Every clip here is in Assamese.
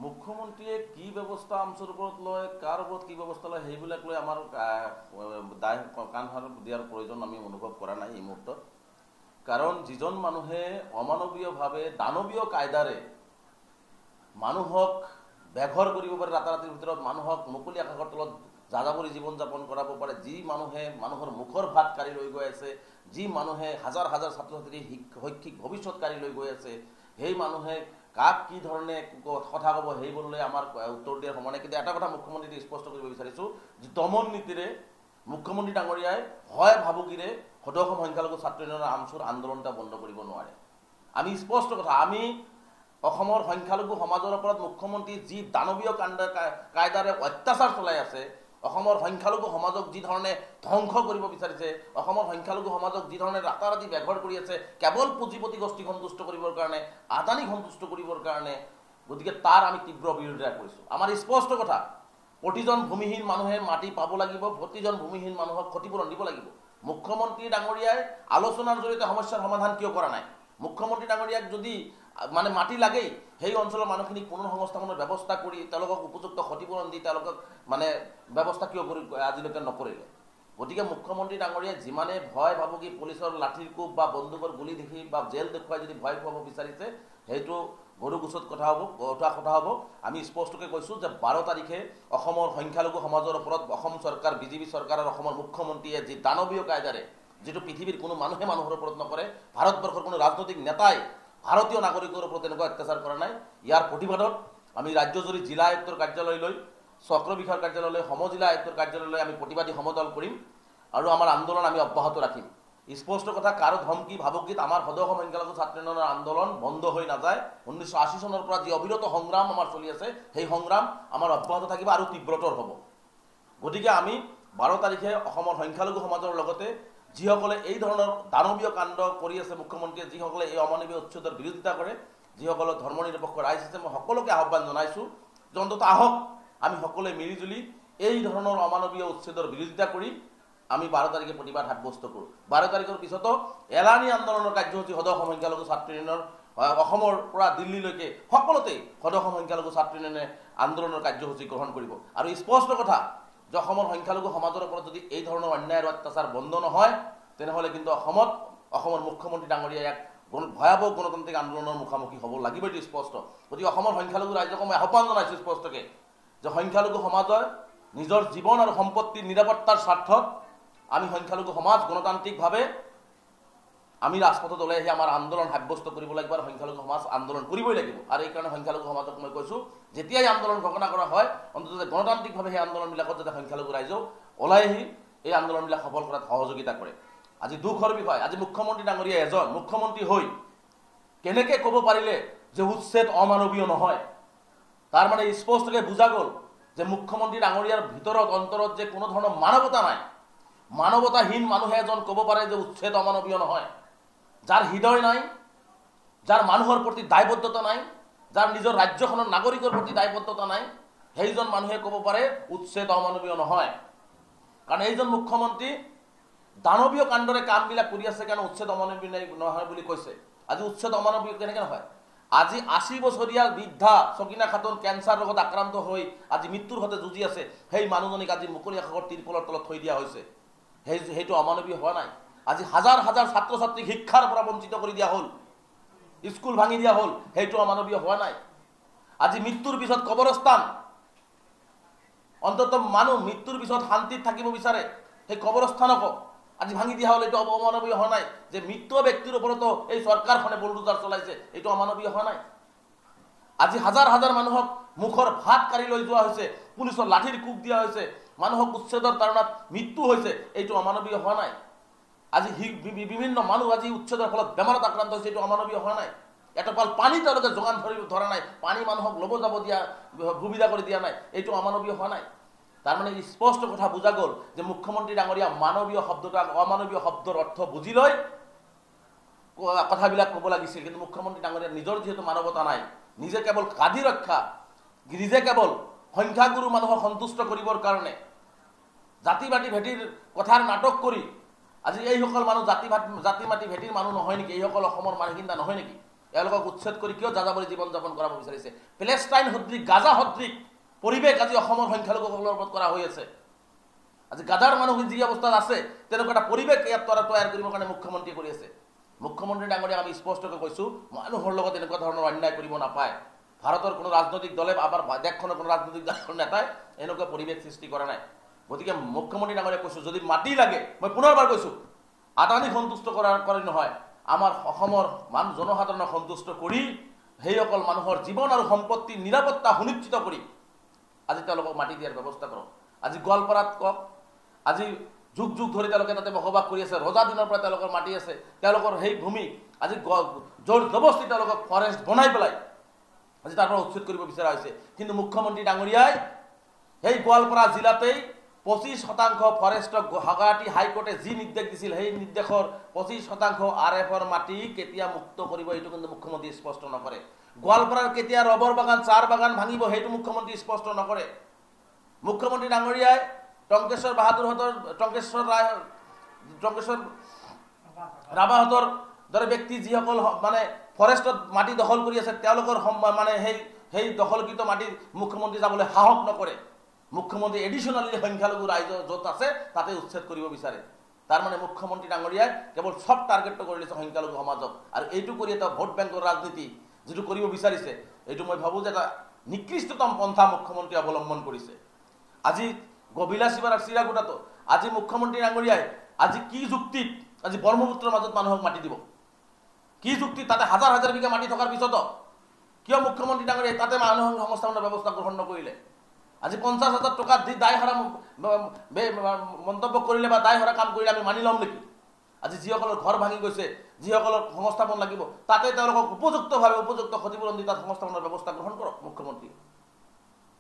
মুখ্যমন্ত্ৰীয়ে কি ব্যৱস্থা আমচুৰ ওপৰত লয়, কাৰ ওপৰত কি ব্যৱস্থা লয় সেইবিলাক লৈ আমাৰ দায় কাণ সাৰ দিয়াৰ প্ৰয়োজন আমি অনুভৱ কৰা নাই এই মুহূৰ্তত। কাৰণ যিজন মানুহে অমানৱীয়ভাৱে দানৱীয় কায়দাৰে মানুহক বেঘৰ কৰিব পাৰে, ৰাতাৰাতিৰ ভিতৰত মানুহক মুকলি আকাশৰ তলত যাযাবৰী জীৱন যাপন কৰাব পাৰে, যি মানুহে মানুহৰ মুখৰ ভাত কাঢ়ি লৈ গৈ আছে, যি মানুহে হাজাৰ হাজাৰ ছাত্ৰ ছাত্ৰীৰ শৈক্ষিক ভৱিষ্যত কাঢ়ি লৈ গৈ আছে, সেই মানুহে কাক কি ধৰণে কথা ক'ব সেইবোৰলৈ আমাৰ উত্তৰ দিয়াৰ সময় নাই। কিন্তু এটা কথা মুখ্যমন্ত্ৰীক স্পষ্ট কৰিব বিচাৰিছোঁ যে দমন নীতিৰে মুখ্যমন্ত্ৰী ডাঙৰীয়াই হয় ভাবুকিৰে সদৌ অসম সংখ্যালঘু ছাত্ৰ ইউনিয়নৰ আমচুৰ আন্দোলন এটা বন্ধ কৰিব নোৱাৰে। আমি স্পষ্ট কথা, আমি অসমৰ সংখ্যালঘু সমাজৰ ওপৰত মুখ্যমন্ত্ৰী যি দানৱীয় কায়দাৰে অত্যাচাৰ চলাই আছে, অসমৰ সংখ্যালঘু সমাজক যি ধৰণে ধ্বংস কৰিব বিচাৰিছে, অসমৰ সংখ্যালঘু সমাজক যি ধৰণে ৰাতাৰাতি বেঘৰ কৰি আছে কেৱল পুঁজিপতি গোষ্ঠী সন্তুষ্ট কৰিবৰ কাৰণে, আদানীক সন্তুষ্ট কৰিবৰ কাৰণে, গতিকে তাৰ আমি তীব্ৰ বিৰোধিতা কৰিছোঁ। আমাৰ স্পষ্ট কথা, প্ৰতিজন ভূমিহীন মানুহে মাটি পাব লাগিব, প্ৰতিজন ভূমিহীন মানুহক ক্ষতিপূৰণ দিব লাগিব। মুখ্যমন্ত্ৰী ডাঙৰীয়াই আলোচনাৰ জৰিয়তে সমস্যাৰ সমাধান কিয় কৰা নাই? মুখ্যমন্ত্ৰী ডাঙৰীয়াক যদি মাটি লাগেই, সেই অঞ্চলৰ মানুহখিনিক পুনৰ সংস্থাপনৰ ব্যৱস্থা কৰি তেওঁলোকক উপযুক্ত ক্ষতিপূৰণ দি তেওঁলোকক ব্যৱস্থা কিয় কৰি আজিলৈকে নকৰিলে? গতিকে মুখ্যমন্ত্ৰী ডাঙৰীয়াই যিমানে ভয় ভাবুকি পুলিচৰ লাঠিৰ কোব বা বন্দুকৰ গুলি দেখি বা জেল দেখুৱাই যদি ভয় খুৱাব বিচাৰিছে, সেইটো গৰু গুচত কথা হ'ব। আমি স্পষ্টকৈ কৈছোঁ যে 12 তাৰিখে অসমৰ সংখ্যালঘু সমাজৰ ওপৰত অসম চৰকাৰ, বিজেপি চৰকাৰ আৰু অসমৰ মুখ্যমন্ত্ৰীয়ে যি দানৱীয় কায়দাৰে, যিটো পৃথিৱীৰ কোনো মানুহে মানুহৰ ওপৰত নকৰে, ভাৰতবৰ্ষৰ কোনো ৰাজনৈতিক নেতাই ভাৰতীয় নাগৰিকৰ ওপৰত এনেকুৱা অত্যাচাৰ কৰা নাই, ইয়াৰ প্ৰতিবাদত আমি ৰাজ্যজুৰি জিলা আয়ুক্তৰ কাৰ্যালয়লৈ, চক্ৰ বিষয়াৰ কাৰ্যালয়লৈ, সমজিলা আয়ুক্তৰ কাৰ্যালয়লৈ আমি প্ৰতিবাদী সমদল কৰিম আৰু আমাৰ আন্দোলন আমি অব্যাহত ৰাখিম। স্পষ্ট কথা, কাৰো ধমকি ভাবুকিত আমাৰ সদৌ অসম সংখ্যালঘু ছাত্ৰ ইউনিয়নৰ আন্দোলন বন্ধ হৈ নাযায়। 1980 চনৰ পৰা যি অবিৰত সংগ্ৰাম আমাৰ চলি আছে, সেই সংগ্ৰাম আমাৰ অব্যাহত থাকিব আৰু তীব্ৰতৰ হ'ব। গতিকে আমি 12 তাৰিখে অসমৰ সংখ্যালঘু সমাজৰ লগতে যিসকলে এই ধৰণৰ দানৱীয় কাণ্ড কৰি আছে, মুখ্যমন্ত্ৰীয়ে যিসকলে এই অমানৱীয় উচ্ছেদৰ বিৰোধিতা কৰে, যিসকলে ধৰ্ম নিৰপেক্ষ ৰাইজ আছে, মই সকলোকে আহ্বান জনাইছোঁ যে অন্ততঃ আহক আমি সকলোৱে মিলিজুলি এই ধৰণৰ অমানৱীয় উচ্ছেদৰ বিৰোধিতা কৰি আমি 12 তাৰিখে প্ৰতিবাদ সাব্যস্ত কৰোঁ। 12 তাৰিখৰ পিছতো এলানি আন্দোলনৰ কাৰ্যসূচী সদৌ অসম সংখ্যালঘু ছাত্ৰ ইউনিয়নৰ অসমৰ পৰা দিল্লীলৈকে সকলোতেই সদৌ অসম সংখ্যালঘু ছাত্ৰ ইউনিয়নে আন্দোলনৰ কাৰ্যসূচী গ্ৰহণ কৰিব। আৰু স্পষ্ট কথা যে অসমৰ সংখ্যালঘু সমাজৰ ওপৰত যদি এই ধৰণৰ অন্যায় আৰু অত্যাচাৰ বন্ধ নহয়, তেনেহ'লে কিন্তু অসমৰ মুখ্যমন্ত্ৰী ডাঙৰীয়াই এক ভয়াৱহ গণতান্ত্ৰিক আন্দোলনৰ মুখামুখি হ'ব লাগিব, এইটো স্পষ্ট। গতিকে অসমৰ সংখ্যালঘু ৰাইজক মই আহ্বান জনাইছোঁ স্পষ্টকৈ যে সংখ্যালঘু সমাজৰ নিজৰ জীৱন আৰু সম্পত্তিৰ নিৰাপত্তাৰ স্বাৰ্থত আমি সংখ্যালঘু সমাজ গণতান্ত্ৰিকভাৱে আমি ৰাজপথত ওলাই আহি আমাৰ আন্দোলন সাব্যস্ত কৰিব লাগিব আৰু সংখ্যালঘু সমাজ আন্দোলন কৰিবই লাগিব। আৰু এইকাৰণে সংখ্যালঘু সমাজক মই কৈছোঁ, যেতিয়াই আন্দোলন ঘোষণা কৰা হয়, অন্ততঃ গণতান্ত্ৰিকভাৱে সেই আন্দোলনবিলাকত যাতে সংখ্যালঘু ৰাইজেও ওলাই আহি এই আন্দোলনবিলাক সফল কৰাত সহযোগিতা কৰে। আজি দুখৰ বিষয়, আজি মুখ্যমন্ত্ৰী ডাঙৰীয়া এজন মুখ্যমন্ত্ৰী হৈ কেনেকৈ ক'ব পাৰিলে যে উচ্ছেদ অমানৱীয় নহয়? তাৰ মানে স্পষ্টকৈ বুজা গ'ল যে মুখ্যমন্ত্ৰী ডাঙৰীয়াৰ ভিতৰত অন্তৰত যে কোনো ধৰণৰ মানৱতা নাই। মানৱতাহীন মানুহে এজন ক'ব পাৰে যে উচ্ছেদ অমানৱীয় নহয়। যাৰ হৃদয় নাই, যাৰ মানুহৰ প্ৰতি দায়বদ্ধতা নাই, যাৰ নিজৰ ৰাজ্যখনৰ নাগৰিকৰ প্ৰতি দায়বদ্ধতা নাই, সেইজন মানুহে ক'ব পাৰে উচ্ছেদ অমানৱীয় নহয়। কাৰণ এইজন মুখ্যমন্ত্ৰী দানৱীয় কাণ্ডৰে কামবিলাক কৰি আছে কাৰণে উচ্ছেদ অমানৱীয় নহয় বুলি কৈছে। আজি উচ্ছেদ অমানৱীয় কেনেকৈ নহয়? আজি 80 বছৰীয়া বৃদ্ধা চকিনা খাতুন কেঞ্চাৰ ৰোগত আক্ৰান্ত হৈ আজি মৃত্যুৰ সৈতে যুঁজি আছে, সেই মানুহজনীক আজি মুকলি আকাশৰ তিৰপলৰ তলত থৈ দিয়া হৈছে। সেইটো অমানৱীয় হোৱা নাই? আজি হাজাৰ হাজাৰ ছাত্ৰ ছাত্ৰীক শিক্ষাৰ পৰা বঞ্চিত কৰি দিয়া হ'ল, স্কুল ভাঙি দিয়া হ'ল, সেইটো অমানৱীয় হোৱা নাই? আজি মৃত্যুৰ পিছত কবৰস্থান, অন্ততঃ মানুহ মৃত্যুৰ পিছত শান্তিত থাকিব বিচাৰে, সেই কবৰস্থানকো আজি ভাঙি দিয়া হ'ল, এইটো অমানৱীয় হোৱা নাই? যে মৃত ব্যক্তিৰ ওপৰতো এই চৰকাৰখনে বুলডোজাৰ চলাইছে, এইটো অমানৱীয় হোৱা নাই? আজি হাজাৰ হাজাৰ মানুহক মুখৰ ভাত কাঢ়ি লৈ যোৱা হৈছে, পুলিচৰ লাঠিৰ কোব দিয়া হৈছে, মানুহক উচ্ছেদৰ তাৰণাত মৃত্যু হৈছে, এইটো অমানৱীয় হোৱা নাই? আজি বিভিন্ন মানুহ আজি উচ্ছেদৰ ফলত বেমাৰত আক্ৰান্ত হৈছে, এইটো অমানৱীয় হোৱা নাই? এটোপাল পানী তেওঁলোকে যোগান ধৰা নাই, পানী মানুহক ল'ব যাব দিয়া সুবিধা কৰি দিয়া নাই, এইটো অমানৱীয় হোৱা নাই? তাৰ মানে স্পষ্ট কথা বুজা গ'ল যে মুখ্যমন্ত্ৰী ডাঙৰীয়া মানৱীয় শব্দটো অমানৱীয় শব্দৰ অৰ্থ বুজি লৈ কথাবিলাক ক'ব লাগিছিল। কিন্তু মুখ্যমন্ত্ৰী ডাঙৰীয়া নিজৰ যিহেতু মানৱতা নাই, নিজে কেৱল গাদী ৰক্ষা, নিজে কেৱল সংখ্যাগুৰু মানুহক সন্তুষ্ট কৰিবৰ কাৰণে জাতি বাতি ভেটিৰ কথাৰ নাটক কৰি আজি এইসকল মানুহ জাতি মাতি ভেটিৰ মানুহ নহয় নেকি? এইসকল অসমৰ মানুহখিনিতা নহয় নেকি? এওঁলোকক উচ্ছেদ কৰি কিয় যাযাবৰী জীৱন যাপন কৰাব বিচাৰিছে? পেলেষ্টাইন সদৃশ, গাজা সদৃশ পৰিৱেশ আজি অসমৰ সংখ্যালঘুসকলৰ ওপৰত কৰা হৈ আছে। আজি গাজাৰ মানুহখিনি যি অৱস্থাত আছে তেনেকুৱা এটা পৰিৱেশ ইয়াত তৈয়াৰ কৰিবৰ কাৰণে মুখ্যমন্ত্ৰীয়ে কৰি আছে। মুখ্যমন্ত্ৰী ডাঙৰীয়াক আমি স্পষ্টকৈ কৈছোঁ, মানুহৰ লগত এনেকুৱা ধৰণৰ অন্যায় কৰিব নাপায়। ভাৰতৰ কোনো ৰাজনৈতিক দলে আমাৰ দেশখনৰ কোনো ৰাজনৈতিক দলৰ নেতাই এনেকুৱা পৰিৱেশ সৃষ্টি কৰা নাই। গতিকে মুখ্যমন্ত্ৰী ডাঙৰীয়াক কৈছোঁ, যদি মাটি লাগে, মই পুনৰবাৰ কৈছোঁ, আদানী সন্তুষ্ট কৰি নহয়, আমাৰ অসমৰ জনসাধাৰণক সন্তুষ্ট কৰি সেইসকল মানুহৰ জীৱন আৰু সম্পত্তিৰ নিৰাপত্তা সুনিশ্চিত কৰি আজি তেওঁলোকক মাটি দিয়াৰ ব্যৱস্থা কৰক। আজি গোৱালপাৰাত কওক, আজি যুগ যুগ ধৰি তেওঁলোকে তাতে বসবাস কৰি আছে, ৰজা দিনৰ পৰা তেওঁলোকৰ মাটি আছে, তেওঁলোকৰ সেই ভূমি আজি জোৰ জবস্তি তেওঁলোকক ফৰেষ্ট বনাই পেলাই আজি তাৰ পৰা উচ্ছেদ কৰিব বিচৰা হৈছে। কিন্তু মুখ্যমন্ত্ৰী ডাঙৰীয়াই সেই গোৱালপাৰা জিলাতেই 25% ফৰেষ্টক গুৱাহাটী হাইকোৰ্টে যি নিৰ্দেশ দিছিল, সেই নিৰ্দেশৰ 25% RFৰ মাটি কেতিয়া মুক্ত কৰিব এইটো কিন্তু মুখ্যমন্ত্ৰী স্পষ্ট নকৰে। গোৱালপাৰাৰ কেতিয়া ৰবৰ বাগান, চাহ বাগান ভাঙিব সেইটো মুখ্যমন্ত্ৰী স্পষ্ট নকৰে। মুখ্যমন্ত্ৰী ডাঙৰীয়াই টংকেশ্বৰ ৰাভাহঁতৰ দৰে ব্যক্তি যিসকল মানে ফৰেষ্টত মাটি দখল কৰি আছে তেওঁলোকৰ মানে সেই দখলকৃত মাটি মুখ্যমন্ত্ৰী যাবলৈ সাহস নকৰে। মুখ্যমন্ত্ৰী এডিশ্যনেলি সংখ্যালঘু ৰাইজ য'ত আছে তাতে উচ্ছেদ কৰিব বিচাৰে। তাৰ মানে মুখ্যমন্ত্ৰী ডাঙৰীয়াই কেৱল চব টাৰ্গেটটো কৰি দিছে সংখ্যালঘু সমাজক, আৰু এইটো কৰি এটা ভোট বেংকৰ ৰাজনীতি যিটো কৰিব বিচাৰিছে, এইটো মই ভাবোঁ যে এটা নিকৃষ্টতম পন্থা মুখ্যমন্ত্ৰীয়ে অৱলম্বন কৰিছে। আজি গবিলাসীপাৰাৰ চিৰাকুটাতো আজি মুখ্যমন্ত্ৰী ডাঙৰীয়াই আজি কি যুক্তিত আজি ব্ৰহ্মপুত্ৰৰ মাজত মানুহক মাটি দিব? কি যুক্তিত? তাতে হাজাৰ হাজাৰ বিঘা মাটি থকাৰ পিছতো কিয় মুখ্যমন্ত্ৰী ডাঙৰীয়াই তাতে মানুহ সংস্থাপনৰ ব্যৱস্থা গ্ৰহণ নকৰিলে? আজি 50,000 টকা দি দায়হৰা মন্তব্য কৰিলে বা দায়হৰা কাম কৰিলে আমি মানি ল'ম নেকি? আজি যিসকলৰ ঘৰ ভাঙি গৈছে, যিসকলৰ সংস্থাপন লাগিব, তাতে তেওঁলোকক উপযুক্তভাৱে উপযুক্ত ক্ষতিপূৰণ দি তাত সংস্থাপনৰ ব্যৱস্থা গ্ৰহণ কৰক মুখ্যমন্ত্ৰী।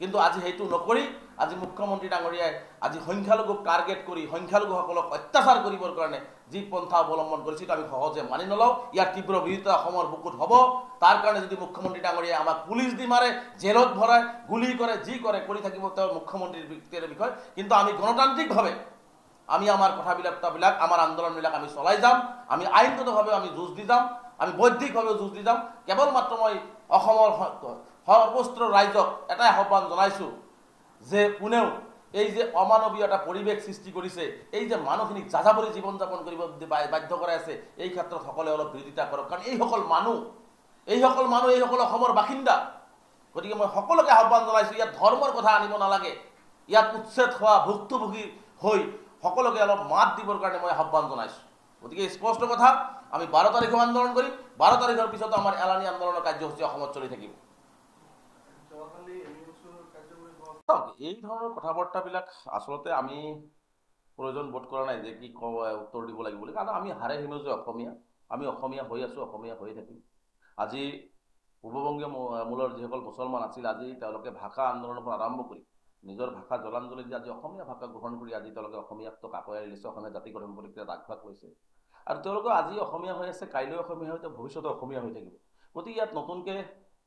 কিন্তু আজি সেইটো নকৰি আজি মুখ্যমন্ত্ৰী ডাঙৰীয়াই আজি সংখ্যালঘুক টাৰ্গেট কৰি সংখ্যালঘুসকলক অত্যাচাৰ কৰিবৰ কাৰণে যি পন্থা অৱলম্বন কৰিছে আমি সহজে মানি নলওঁ। ইয়াৰ তীব্ৰ বিৰোধিতা অসমৰ বুকুত হ'ব। তাৰ কাৰণে যদি মুখ্যমন্ত্ৰী ডাঙৰীয়াই আমাক পুলিচ দি মাৰে, জেলত ভৰাই, গুলি কৰে, যি কৰে কৰি থাকিব তেওঁ মুখ্যমন্ত্ৰীৰ বিষয়। কিন্তু আমি গণতান্ত্ৰিকভাৱে আমি আমাৰ কথাবিলাক আমাৰ আন্দোলনবিলাক আমি চলাই যাম। আমি আইনগতভাৱে আমি যুঁজ দি যাম, আমি বৌদ্ধিকভাৱেও যুঁজ দি যাম। কেৱল মাত্ৰ মই অসমৰ সৰ্বস্ত্ৰ ৰাইজক এটাই আহ্বান জনাইছোঁ যে কোনেও এই যে অমানৱীয় এটা পৰিৱেশ সৃষ্টি কৰিছে, এই যে মানুহখিনিক যাযাবৰী জীৱন যাপন কৰিব বাধ্য কৰাই আছে, এই ক্ষেত্ৰত সকলোৱে অলপ বিৰোধিতা কৰক। কাৰণ এইসকল মানুহ অসমৰ বাসিন্দা। গতিকে মই সকলোকে আহ্বান জনাইছোঁ, ইয়াত ধৰ্মৰ কথা আনিব নালাগে। ইয়াত উচ্ছেদ হোৱা ভুক্তভোগী হৈ সকলোকে অলপ মাত দিবৰ কাৰণে মই আহ্বান জনাইছোঁ। গতিকে স্পষ্ট কথা, আমি 12 তাৰিখেও আন্দোলন কৰিম। 12 তাৰিখৰ পিছতো আমাৰ এলানি আন্দোলনৰ কাৰ্যসূচী অসমত চলি থাকিব। এই ধৰণৰ কথা বাৰ্তাবিলাক আচলতে আমি প্ৰয়োজন বোধ কৰা নাই যে কি উত্তৰ দিব লাগিব বুলি, কাৰণ আমি হাৰে সিমজে অসমীয়া, আমি অসমীয়া হৈ আছোঁ, অসমীয়া হৈ থাকিম। আজি পূৰ্ববংগীয় মূলৰ যিসকল মুছলমান আছিল, আজি তেওঁলোকে ভাষা আন্দোলনৰ পৰা আৰম্ভ কৰি নিজৰ ভাষা জলাঞ্জলি দি আজি অসমীয়া ভাষা গ্ৰহণ কৰি আজি তেওঁলোকে অসমীয়াটোক আঁকোৱালি লৈছে, অসমীয়া জাতি গঠন প্ৰক্ৰিয়াত আগভাগ লৈছে। আৰু তেওঁলোকে আজি অসমীয়া হৈ আছে, কাইলৈ অসমীয়া হৈ ভৱিষ্যতে অসমীয়া হৈ থাকিব। গতিকে ইয়াত নতুনকৈ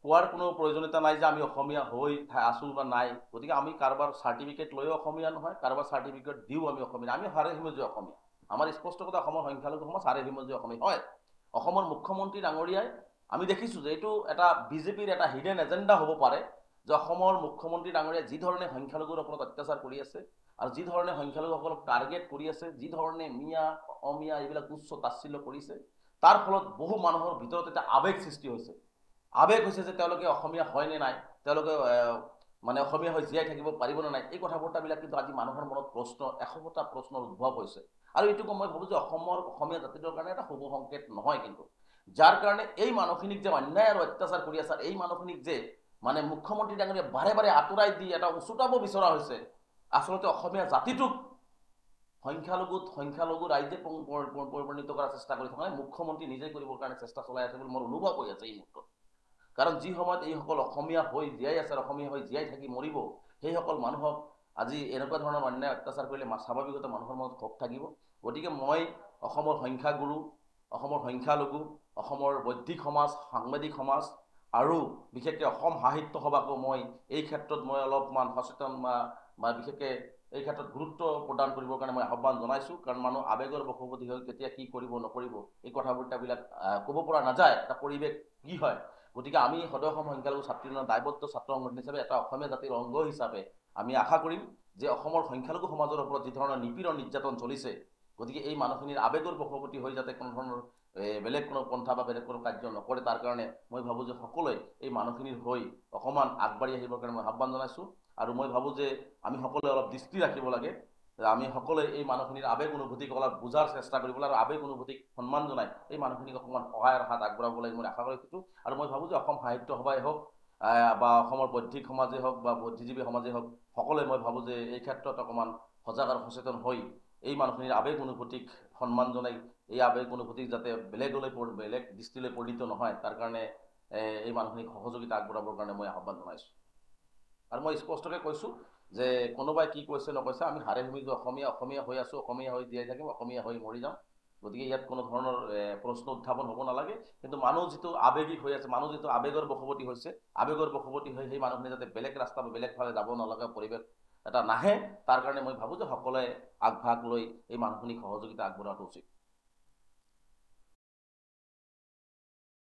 কোৱাৰ কোনো প্ৰয়োজনীয়তা নাই যে আমি অসমীয়া হৈ আছোঁ বা নাই। গতিকে আমি কাৰোবাৰ চাৰ্টিফিকেট লৈও অসমীয়া নহয়, কাৰোবাৰ চাৰ্টিফিকেট দিও আমি অসমীয়া। আমি হাৰে সিমজে অসমীয়া। আমাৰ স্পষ্ট কথা, অসমৰ সংখ্যালঘু সমাজ হাৰে সিমজে অসমীয়া হয়। অসমৰ মুখ্যমন্ত্ৰী ডাঙৰীয়াই আমি দেখিছোঁ যে এইটো এটা বিজেপিৰ এটা হিডেন এজেণ্ডা হ'ব পাৰে যে অসমৰ মুখ্যমন্ত্ৰী ডাঙৰীয়াই যি ধৰণে সংখ্যালঘুৰ ওপৰত অত্যাচাৰ কৰি আছে আৰু যি ধৰণে সংখ্যালঘুসকলক টাৰ্গেট কৰি আছে, যি ধৰণে মিয়া অমিয়া এইবিলাক উচ্চ তাচ্ছিল্য কৰিছে, তাৰ ফলত বহু মানুহৰ ভিতৰত এটা আৱেগ সৃষ্টি হৈছে। আৱেগ হৈছে যে তেওঁলোকে অসমীয়া হয় নে নাই, তেওঁলোকে মানে অসমীয়া হৈ জীয়াই থাকিব পাৰিব নে নাই। এই কথা বৰ্তাবিলাক কিন্তু আজি মানুহৰ মনত প্ৰশ্ন, 100টা প্ৰশ্নৰ উদ্ভৱ হৈছে। আৰু এইটো মই ভাবোঁ যে অসমীয়া জাতিটোৰ কাৰণে এটা শুভ সংকেত নহয়। কিন্তু যাৰ কাৰণে এই মানুহখিনিক যে অন্যায় আৰু অত্যাচাৰ কৰি আছে, এই মানুহখিনিক যে মানে মুখ্যমন্ত্ৰী ডাঙৰীয়াই বাৰে বাৰে আঁতৰাই দি এটা উচুটাব বিচৰা হৈছে, আচলতে অসমীয়া জাতিটোক সংখ্যালঘু ৰাইজে পৰিগণিত কৰাৰ চেষ্টা কৰি থকা নাই, মুখ্যমন্ত্ৰী নিজে কৰিবৰ কাৰণে চেষ্টা চলাই আছে বুলি মোৰ অনুভৱ হৈ আছে এই মুহূৰ্তত। কাৰণ যি সময়ত এইসকল অসমীয়া হৈ জীয়াই আছে, অসমীয়া হৈ জীয়াই থাকি মৰিব, সেইসকল মানুহক আজি এনেকুৱা ধৰণৰ অন্যায় অত্যাচাৰ কৰিলে স্বাভাৱিকতে মানুহৰ মনত ক্ষোভ থাকিব। গতিকে মই অসমৰ সংখ্যাগুৰু, অসমৰ সংখ্যালঘু, অসমৰ বৌদ্ধিক সমাজ, সাংবাদিক সমাজ আৰু বিশেষকৈ অসম সাহিত্য সভাকো মই এই ক্ষেত্ৰত মই অলপমান সচেতন বা বিশেষকৈ এই ক্ষেত্ৰত গুৰুত্ব প্ৰদান কৰিবৰ কাৰণে মই আহ্বান জনাইছোঁ। কাৰণ মানুহ আৱেগৰ বশৱৰ্তী হৈ কেতিয়া কি কৰিব নকৰিব এই কথাবিলাক ক'ব পৰা নাযায়, এটা পৰিৱেশ কি হয়। গতিকে আমি সদৌ অসম সংখ্যালঘু ছাত্ৰী ইউনিয়নৰ দায়বদ্ধ ছাত্ৰ সংগঠন হিচাপে এটা অসমীয়া জাতিৰ অংগ হিচাপে আমি আশা কৰিম যে অসমৰ সংখ্যালঘু সমাজৰ ওপৰত যি ধৰণৰ নিপীড়ন নিৰ্যাতন চলিছে, গতিকে এই মানুহখিনিৰ আৱেগৰ বশৱৰ্তী হৈ যাতে কোনো ধৰণৰ বেলেগ কোনো পন্থা বা বেলেগ কোনো কাৰ্য নকৰে, তাৰ কাৰণে মই ভাবোঁ যে সকলোৱে এই মানুহখিনিৰ হৈ অকণমান আগবাঢ়ি আহিবৰ কাৰণে মই আহ্বান জনাইছোঁ। আৰু মই ভাবোঁ যে আমি সকলোৱে অলপ দৃষ্টি ৰাখিব লাগে, আমি সকলোৱে এই মানুহখিনিৰ আৱেগ অনুভূতিক অলপ বুজাৰ চেষ্টা কৰিব লাগে, আৰু আৱেগ অনুভূতিক সন্মান জনাই এই মানুহখিনিক অকণমান সহায়ৰ হাত আগবঢ়াব লাগে মই আশা কৰিছোঁ। আৰু মই ভাবোঁ যে অসম সাহিত্য সভাই হওক বা অসমৰ বৌদ্ধিক সমাজেই হওক বা বুদ্ধিজীৱী সমাজেই হওক, সকলোৱে মই ভাবোঁ যে এই ক্ষেত্ৰত অকণমান সজাগ আৰু সচেতন হৈ এই মানুহখিনিৰ আৱেগ অনুভূতিক সন্মান জনাই এই আৱেগ অনুভূতিক যাতে বেলেগ দৃষ্টিলৈ পৰিণিত নহয়, তাৰ কাৰণে এই মানুহখিনিক সহযোগিতা আগবঢ়াবৰ কাৰণে মই আহ্বান জনাইছোঁ। আৰু মই স্পষ্টকৈ কৈছোঁ যে কোনোবাই কি কৈছে নকৈছে, আমি হাৰে হুমিটো অসমীয়া হৈ আছোঁ, অসমীয়া হৈ জীয়াই থাকিম, অসমীয়া হৈ মৰি যাম। গতিকে ইয়াত কোনো ধৰণৰ প্ৰশ্ন উত্থাপন হ'ব নালাগে। কিন্তু মানুহ যিটো আৱেগিক হৈ আছে, মানুহ যিটো আৱেগৰ বশৱৰ্তী হৈছে, আৱেগৰ বশৱৰ্তী হৈ সেই মানুহখিনি যাতে বেলেগ ৰাস্তা বা বেলেগ ফালে যাব নলগা পৰিৱেশ এটা নাহে, তাৰ কাৰণে মই ভাবোঁ যে সকলোৱে আগভাগ লৈ এই মানুহখিনিক সহযোগিতা আগবঢ়োৱাটো উচিত।